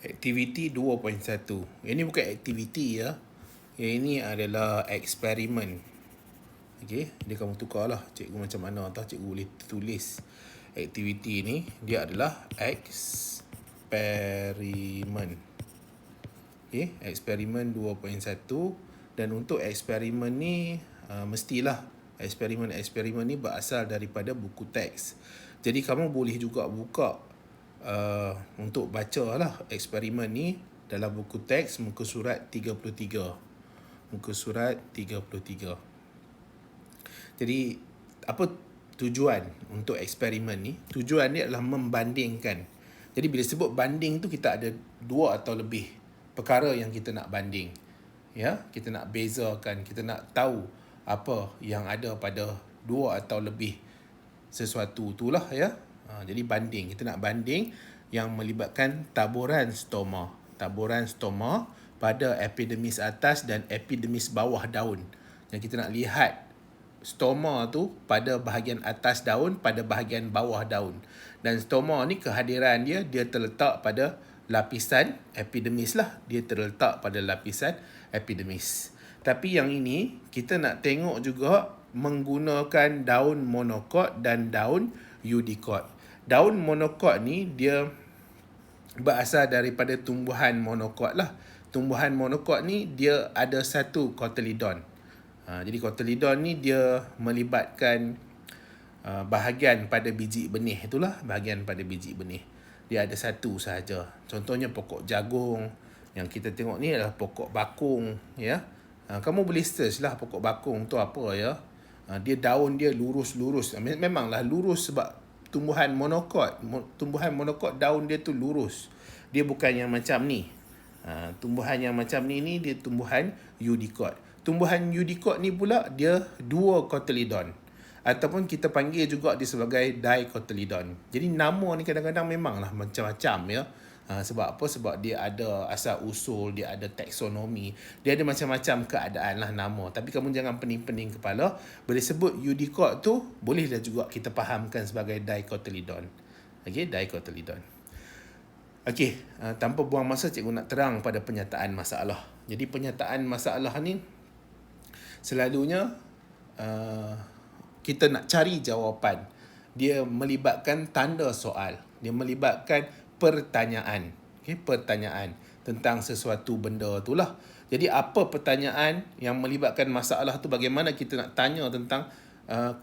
Aktiviti 2.1. Ini bukan aktiviti ya. Yang ini adalah eksperimen. Okey, dia kamu tukarlah cikgu macam mana atau cikgu boleh tulis aktiviti ni dia adalah eksperimen. Okey, eksperimen 2.1 dan untuk eksperimen ni mestilah eksperimen ni berasal daripada buku teks. Jadi kamu boleh juga buka untuk baca lah eksperimen ni dalam buku teks muka surat 33. Muka surat 33. Jadi apa tujuan untuk eksperimen ni? Tujuan dia adalah membandingkan. Jadi bila sebut banding tu kita ada dua atau lebih perkara yang kita nak banding. Ya, kita nak bezakan, kita nak tahu apa yang ada pada dua atau lebih sesuatu itulah ya. Jadi banding, kita nak banding yang melibatkan taburan stoma. Taburan stoma pada epidermis atas dan epidermis bawah daun. Yang kita nak lihat stoma tu pada bahagian atas daun, pada bahagian bawah daun. Dan stoma ni kehadiran dia terletak pada lapisan epidermis lah. Dia terletak pada lapisan epidermis. Tapi yang ini kita nak tengok juga menggunakan daun monokot dan daun eudikot. Daun monokot ni dia berasal daripada tumbuhan monokot lah. Tumbuhan monokot ni dia ada satu kotelidon. Jadi kotelidon ni dia melibatkan bahagian pada biji benih itulah, bahagian pada biji benih. Dia ada satu sahaja. Contohnya pokok jagung. Yang kita tengok ni adalah pokok bakung ya. Kamu boleh search lah pokok bakung tu apa ya. Dia daun dia lurus-lurus. Memanglah lurus sebab tumbuhan monokot. Tumbuhan monokot daun dia tu lurus. Dia bukan yang macam ni. Tumbuhan yang macam ni dia tumbuhan eudikot. Tumbuhan eudikot ni pula dia dua kotelidon. Ataupun kita panggil juga dia sebagai dicotyledon. Jadi nama ni kadang-kadang memanglah macam-macam ya. Sebab apa? Sebab dia ada asal usul, dia ada taksonomi, dia ada macam-macam keadaan lah nama. Tapi kamu jangan pening-pening kepala. Bila sebut eudikot tu, bolehlah juga kita fahamkan sebagai dicotyledon. Okey, dicotyledon. Okey, tanpa buang masa cikgu nak terang pada penyataan masalah. Jadi penyataan masalah ni selalunya kita nak cari jawapan. Dia melibatkan tanda soal. Dia melibatkan pertanyaan. Okay, pertanyaan tentang sesuatu benda itulah. Jadi apa pertanyaan yang melibatkan masalah tu, bagaimana kita nak tanya tentang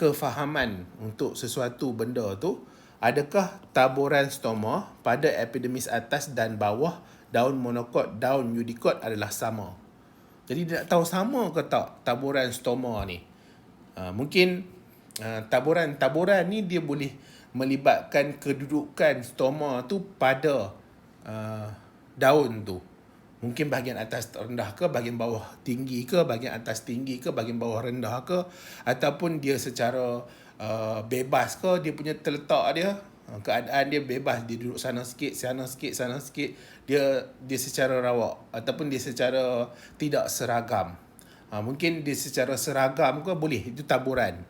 kefahaman untuk sesuatu benda tu. Adakah taburan stoma pada epidermis atas dan bawah daun monokot, daun eudikot adalah sama? Jadi dia nak tahu sama ke tak taburan stoma ni. Mungkin taburan ni dia boleh melibatkan kedudukan stoma tu pada daun tu. Mungkin bahagian atas rendah ke, bahagian bawah tinggi ke, bahagian atas tinggi ke, bahagian bawah rendah ke, ataupun dia secara bebas ke, dia punya terletak dia, keadaan dia bebas, dia duduk sana sikit, sana sikit, sana sikit, dia secara rawak ataupun dia secara tidak seragam. Mungkin dia secara seragam ke, boleh, itu taburan.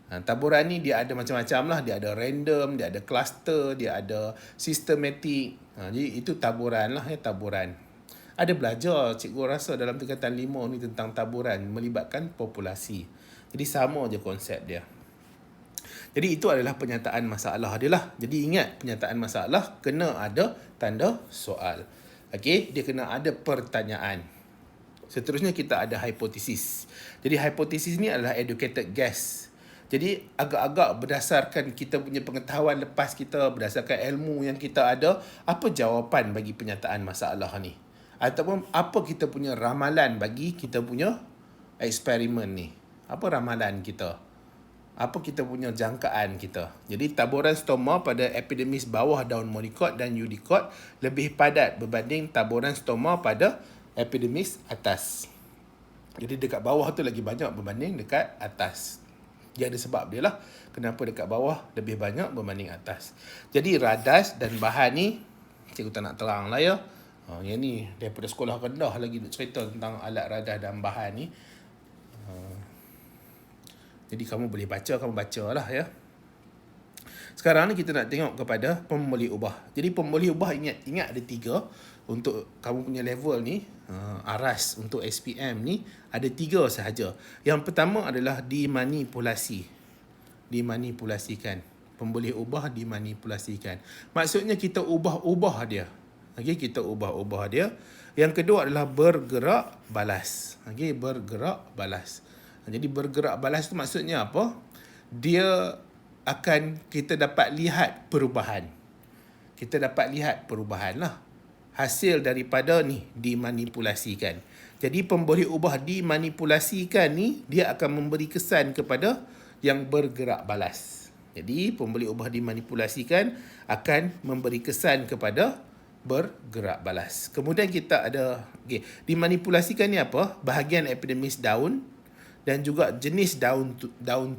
Taburan ni dia ada macam-macam lah. Dia ada random, dia ada cluster, dia ada systematic. Jadi itu taburan lah ya, taburan. Ada belajar cikgu rasa dalam tingkatan 5 ni tentang taburan melibatkan populasi. Jadi sama je konsep dia. Jadi itu adalah penyataan masalah dia lah. Jadi ingat, penyataan masalah kena ada tanda soal. Okey, dia kena ada pertanyaan. Seterusnya kita ada hipotesis. Jadi hipotesis ni adalah educated guess. Jadi agak-agak berdasarkan kita punya pengetahuan lepas kita, berdasarkan ilmu yang kita ada, apa jawapan bagi penyataan masalah ni? Ataupun apa kita punya ramalan bagi kita punya eksperimen ni? Apa ramalan kita? Apa kita punya jangkaan kita? Jadi taburan stoma pada epidermis bawah daun monokot dan eudikot lebih padat berbanding taburan stoma pada epidermis atas. Jadi dekat bawah tu lagi banyak berbanding dekat atas. Dia ada sebab dia lah kenapa dekat bawah lebih banyak berbanding atas. Jadi radas dan bahan ni cikgu tak nak terang lah ya. Yang ni daripada sekolah rendah lagi nak cerita tentang alat radas dan bahan ni. Jadi kamu boleh baca, kamu baca lah ya. Sekarang ni kita nak tengok kepada pemboleh ubah. Jadi pemboleh ubah ingat ada 3 untuk kamu punya level ni. Aras untuk SPM ni ada 3 sahaja. Yang pertama adalah dimanipulasi. Dimanipulasikan. Pemboleh ubah dimanipulasikan. Maksudnya kita ubah-ubah dia. Okey, kita ubah-ubah dia. Yang kedua adalah bergerak balas. Okey, bergerak balas. Jadi bergerak balas tu maksudnya apa? Dia akan kita dapat lihat perubahan. Kita dapat lihat perubahan lah. Hasil daripada ni dimanipulasikan. Jadi pemboleh ubah dimanipulasikan ni dia akan memberi kesan kepada yang bergerak balas. Jadi pemboleh ubah dimanipulasikan akan memberi kesan kepada bergerak balas. Kemudian kita ada dimanipulasikan ni apa? Bahagian epidermis daun dan juga jenis daun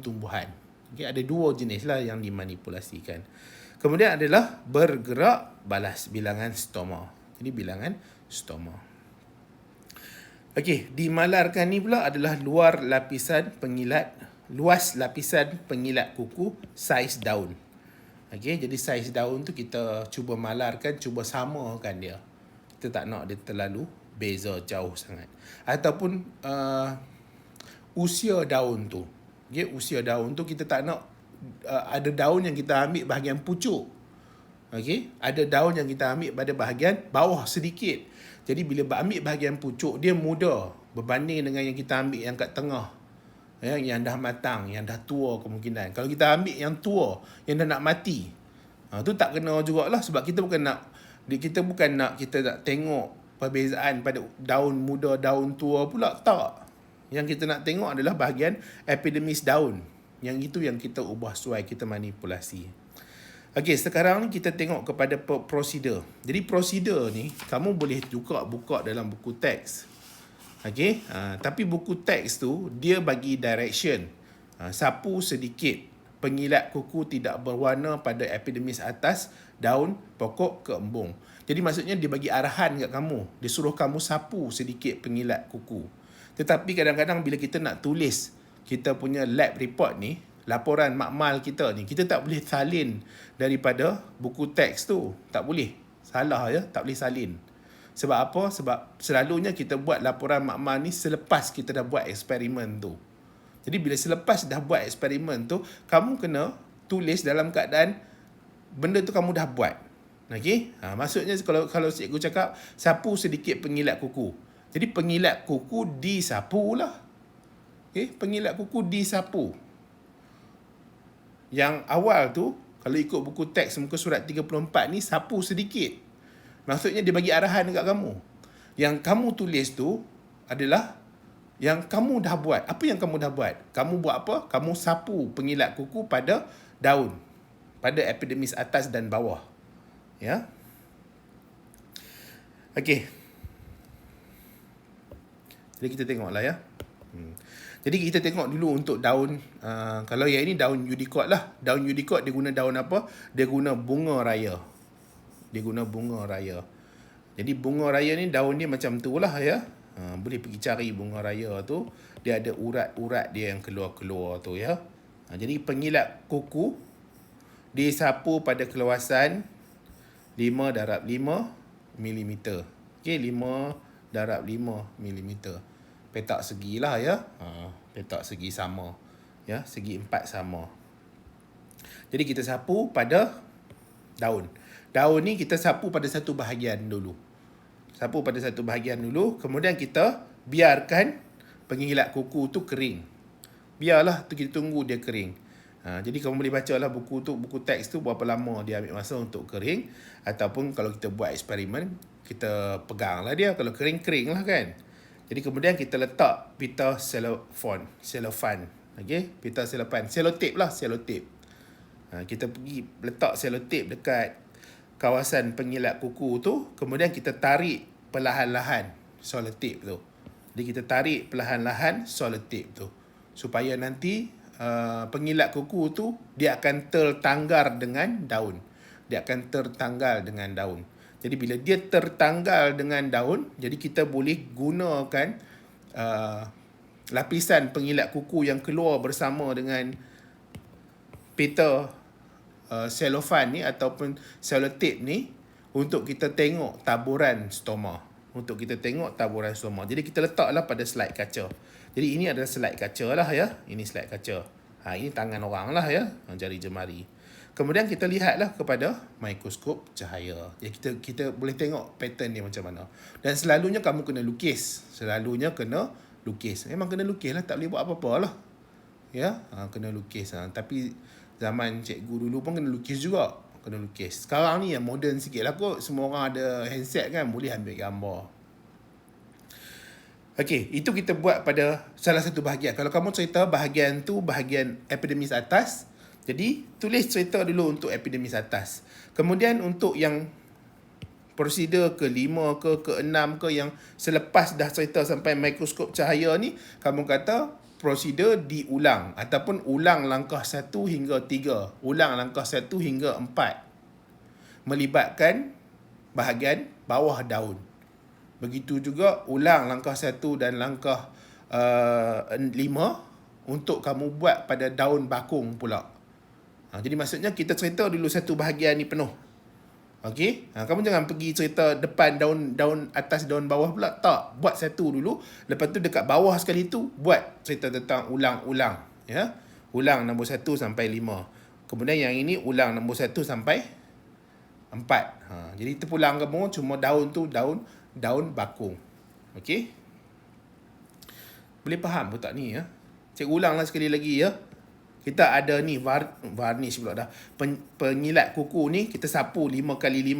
tumbuhan. Ada 2 jenis lah yang dimanipulasikan. Kemudian adalah bergerak balas, bilangan stoma. Jadi bilangan stoma. Dimalarkan ni pula adalah luas lapisan pengilat kuku saiz daun. Jadi saiz daun tu kita cuba malarkan, cuba samakan dia. Kita tak nak dia terlalu beza jauh sangat. Ataupun usia daun tu. Usia daun tu kita tak nak ada daun yang kita ambil bahagian pucuk. Ada daun yang kita ambil pada bahagian bawah sedikit. Jadi bila ambil bahagian pucuk, dia muda berbanding dengan yang kita ambil yang kat tengah. Yang dah matang, yang dah tua kemungkinan. Kalau kita ambil yang tua, yang dah nak mati, tu tak kena jugalah. Sebab kita bukan nak kita nak tengok perbezaan pada daun muda, daun tua pula. Tak. Yang kita nak tengok adalah bahagian epidermis daun. Yang itu yang kita ubah suai, kita manipulasi. Sekarang ni kita tengok kepada prosedur. Jadi prosedur ni kamu boleh juga buka dalam buku teks. Tapi buku teks tu dia bagi direction. Sapu sedikit pengilat kuku tidak berwarna pada epidermis atas daun pokok ke embung. Jadi maksudnya dia bagi arahan kat kamu. Dia suruh kamu sapu sedikit pengilat kuku. Tetapi kadang-kadang bila kita nak tulis kita punya lab report ni, laporan makmal kita ni, kita tak boleh salin daripada buku teks tu. Tak boleh. Salah ya, tak boleh salin. Sebab apa? Sebab selalunya kita buat laporan makmal ni selepas kita dah buat eksperimen tu. Jadi bila selepas dah buat eksperimen tu, kamu kena tulis dalam keadaan benda tu kamu dah buat. Maksudnya kalau cikgu cakap sapu sedikit pengilat kuku. Jadi pengilat kuku disapu lah. Pengilat kuku disapu. Yang awal tu, kalau ikut buku teks muka surat 34 ni, sapu sedikit. Maksudnya dia bagi arahan dekat kamu. Yang kamu tulis tu adalah yang kamu dah buat. Apa yang kamu dah buat? Kamu buat apa? Kamu sapu pengilat kuku pada daun. Pada epidermis atas dan bawah. Ya. Jadi kita tengoklah ya. Jadi kita tengok dulu untuk daun. Kalau yang ini daun Udicot lah. Daun Udicot dia guna daun apa? Dia guna bunga raya. Jadi bunga raya ni daun dia macam tu lah ya. Boleh pergi cari bunga raya tu. Dia ada urat-urat dia yang keluar-keluar tu ya. Jadi pengilat kuku disapu pada keluasan 5/5 mm. 5/5 mm. Petak segi lah ya. Petak segi sama. Ya, segi 4 sama. Jadi kita sapu pada daun. Daun ni kita sapu pada satu bahagian dulu. Kemudian kita biarkan pengilat kuku tu kering. Biarlah tu, kita tunggu dia kering. Jadi kamu boleh baca lah buku teks tu berapa lama dia ambil masa untuk kering. Ataupun kalau kita buat eksperimen, kita pegang lah dia. Kalau kering lah kan. Jadi kemudian kita letak pita selofan. Pita selofan. Selotip. Kita pergi letak selotip dekat kawasan pengilat kuku tu. Kemudian kita tarik perlahan-lahan selotip tu. Jadi kita tarik perlahan-lahan selotip tu. Supaya nanti pengilat kuku tu dia akan tertanggar dengan daun. Jadi bila dia tertanggal dengan daun, jadi kita boleh gunakan lapisan pengilat kuku yang keluar bersama dengan pita cellophane ni ataupun sellotape ni untuk kita tengok taburan stoma. Jadi kita letaklah pada slide kaca. Jadi ini adalah slide kaca lah ya. Ini slide kaca. Ini tangan orang lah ya. Jari jemari. Kemudian kita lihatlah kepada mikroskop cahaya. Jadi kita boleh tengok pattern dia macam mana. Dan selalunya kamu kena lukis. Memang kena lukis lah. Tak boleh buat apa-apa lah. Ya, kena lukis. Tapi zaman cikgu dulu pun kena lukis juga. Sekarang ni yang moden sikit lah kot. Semua orang ada handset kan. Boleh ambil gambar. Okey, itu kita buat pada salah satu bahagian. Kalau kamu cerita bahagian tu, bahagian epidermis atas. Jadi, tulis cerita dulu untuk epidermis atas. Kemudian untuk yang prosedur ke-5 ke-6 ke yang selepas dah cerita sampai mikroskop cahaya ni, kamu kata prosedur diulang ataupun ulang langkah 1 hingga 3, ulang langkah 1 hingga 4 melibatkan bahagian bawah daun. Begitu juga ulang langkah 1 dan langkah 5 untuk kamu buat pada daun bakung pula. Jadi maksudnya kita cerita dulu satu bahagian ni penuh. Okey? Kamu jangan pergi cerita depan daun atas daun bawah pula. Tak. Buat satu dulu. Lepas tu dekat bawah sekali tu, buat cerita tentang ulang-ulang. Ya? Ulang nombor 1 sampai 5. Kemudian yang ini ulang nombor 1 sampai 4. Jadi terpulang kamu cuma daun tu, daun bakung. Okey? Boleh faham ke tak ni? Ya? Cikgu ulanglah sekali lagi ya. Kita ada ni varnish pula dah. Penyilat kuku ni kita sapu 5x5.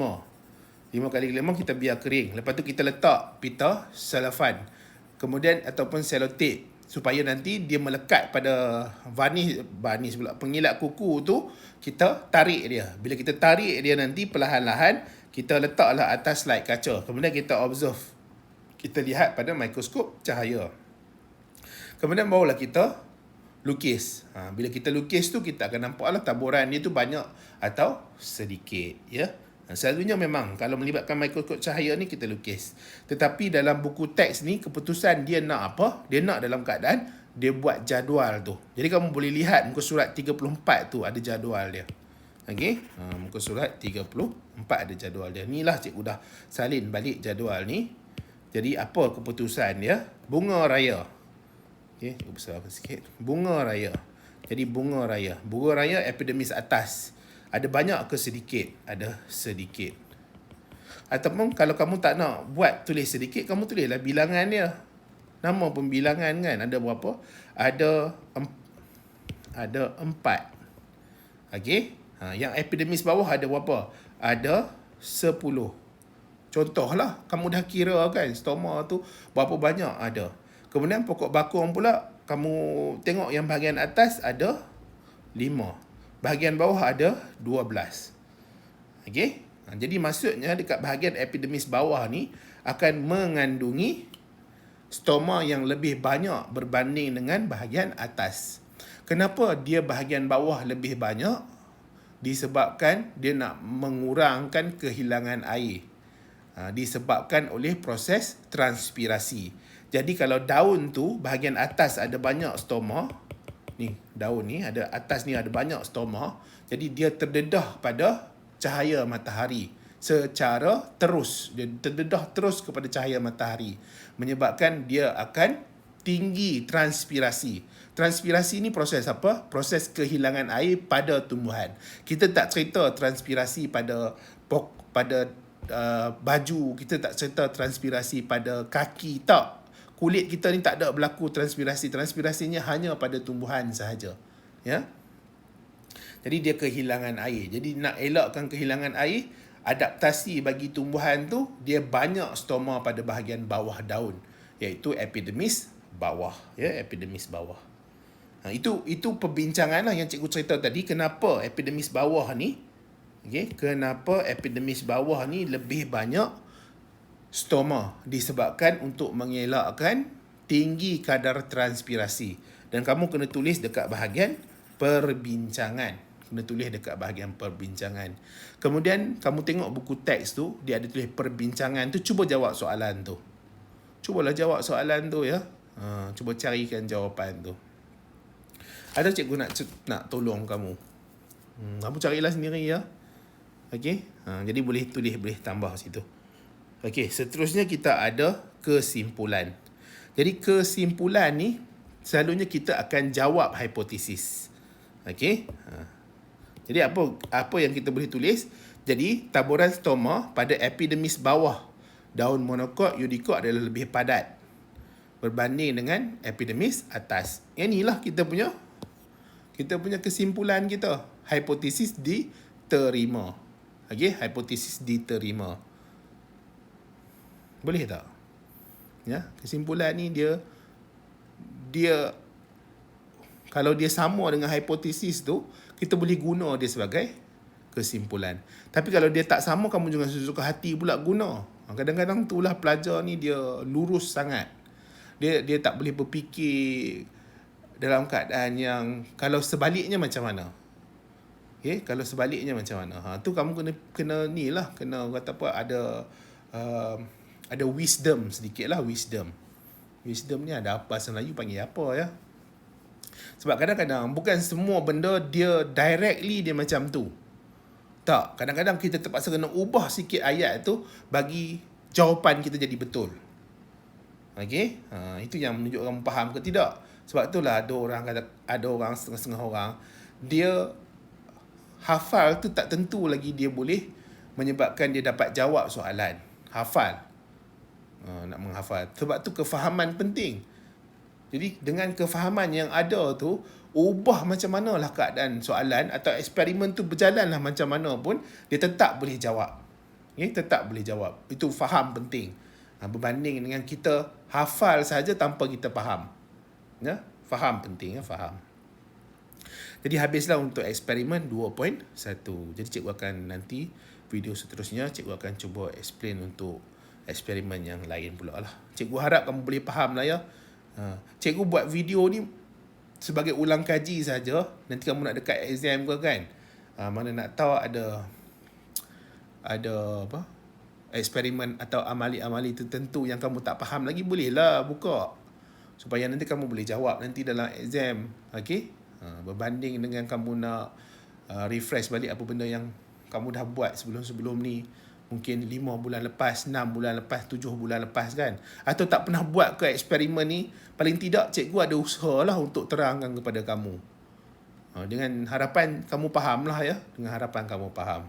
5x5 kita biar kering. Lepas tu kita letak pita cellophane. Kemudian ataupun sellotape supaya nanti dia melekat pada varnish pula. Pengilat kuku tu kita tarik dia. Bila kita tarik dia nanti perlahan-lahan kita letaklah atas slide kaca. Kemudian kita observe. Kita lihat pada mikroskop cahaya. Kemudian barulah kita lukis. Bila kita lukis tu kita akan nampaklah taburan dia tu banyak atau sedikit ya. Selalunya memang kalau melibatkan mikroskop cahaya ni kita lukis. Tetapi dalam buku teks ni keputusan dia nak apa? Dia nak dalam keadaan dia buat jadual tu. Jadi kamu boleh lihat muka surat 34 tu ada jadual dia. Okey? Muka surat 34 ada jadual dia. Inilah cikgu dah salin balik jadual ni. Jadi apa keputusan dia? Bunga raya. Okey, besarkan sikit. Bunga raya. Jadi bunga raya epidermis atas. Ada banyak ke sedikit? Ada sedikit. Ataupun kalau kamu tak nak buat tulis sedikit, kamu tulislah bilangan dia. Nama pun bilangan kan. Ada berapa? Ada 4. Okey. Yang epidermis bawah ada berapa? Ada 10. Contohlah, kamu dah kira kan stoma tu berapa banyak ada. Kemudian pokok bakung pula, kamu tengok yang bahagian atas ada 5. Bahagian bawah ada 12. Okey? Jadi maksudnya dekat bahagian epidermis bawah ni akan mengandungi stoma yang lebih banyak berbanding dengan bahagian atas. Kenapa dia bahagian bawah lebih banyak? Disebabkan dia nak mengurangkan kehilangan air. Disebabkan oleh proses transpirasi. Jadi kalau daun tu bahagian atas ada banyak stoma, ni daun ni ada atas ni ada banyak stoma, jadi dia terdedah pada cahaya matahari secara terus. Dia terdedah terus kepada cahaya matahari menyebabkan dia akan tinggi transpirasi. Transpirasi ni proses apa? Proses kehilangan air pada tumbuhan. Kita tak cerita transpirasi pada baju, kita tak cerita transpirasi pada kaki, tak. Kulit kita ni tak ada berlaku transpirasi. Transpirasinya hanya pada tumbuhan sahaja. Ya. Jadi dia kehilangan air. Jadi nak elakkan kehilangan air, adaptasi bagi tumbuhan tu dia banyak stoma pada bahagian bawah daun, iaitu epidermis bawah, ya, epidermis bawah. Itu perbincangan lah yang cikgu cerita tadi, kenapa epidermis bawah ni, okey, kenapa epidermis bawah ni lebih banyak stoma, disebabkan untuk mengelakkan tinggi kadar transpirasi. Dan kamu kena tulis dekat bahagian perbincangan. Kemudian kamu tengok buku teks tu, dia ada tulis perbincangan tu, cuba jawab soalan tu. Cubalah jawab soalan tu ya. Cuba carikan jawapan tu. Ada cikgu nak tolong kamu. Kamu carilah sendiri ya. Okey. Jadi boleh tulis, boleh tambah situ. Okey, seterusnya kita ada kesimpulan. Jadi kesimpulan ni selalunya kita akan jawab hipotesis. Okey. Jadi apa yang kita boleh tulis? Jadi taburan stoma pada epidermis bawah daun monokot eudicot adalah lebih padat berbanding dengan epidermis atas. Yang inilah kita punya kesimpulan kita. Hipotesis diterima. Okey, hipotesis diterima. Boleh tak? Ya, kesimpulan ni dia kalau dia sama dengan hipotesis tu, kita boleh guna dia sebagai kesimpulan. Tapi kalau dia tak sama, kamu jangan suka hati pula guna. Kadang-kadang itulah pelajar ni dia lurus sangat. Dia tak boleh berfikir dalam keadaan yang kalau sebaliknya macam mana. Okay? Kalau sebaliknya macam mana. Tu kamu kena ni lah, kena kata apa, ada wisdom sedikit lah, wisdom. Wisdom ni ada apa bahasa Melayu panggil apa ya? Sebab kadang-kadang bukan semua benda dia directly dia macam tu. Tak, kadang-kadang kita terpaksa kena ubah sikit ayat tu bagi jawapan kita jadi betul. Okey? Itu yang menunjukkan kamu faham ke tidak. Sebab itulah ada orang setengah-setengah orang dia hafal tu tak tentu lagi dia boleh menyebabkan dia dapat jawab soalan. Hafal. Nak menghafal. Sebab tu kefahaman penting. Jadi dengan kefahaman yang ada tu, ubah macam manalah keadaan soalan atau eksperimen tu berjalanlah macam mana pun, dia tetap boleh jawab. Okay? Tetap boleh jawab. Itu faham penting. Berbanding dengan kita hafal saja tanpa kita faham. Ya? Faham penting. Ya? Faham. Jadi habislah untuk eksperimen 2.1. Jadi cikgu akan nanti video seterusnya, cikgu akan cuba explain untuk eksperimen yang lain pula lah. Cikgu harap kamu boleh faham lah ya. Cikgu buat video ni sebagai ulang kaji saja. Nanti kamu nak dekat exam ke kan, mana nak tahu ada apa eksperimen atau amali-amali tertentu yang kamu tak faham lagi, bolehlah buka supaya nanti kamu boleh jawab nanti dalam exam. Okey, berbanding dengan kamu nak refresh balik apa benda yang kamu dah buat sebelum-sebelum ni, mungkin 5 bulan lepas, 6 bulan lepas, 7 bulan lepas kan, atau tak pernah buat ke eksperimen ni. Paling tidak cikgu ada usaha lah untuk terangkan kepada kamu, dengan harapan kamu faham lah ya, dengan harapan kamu faham.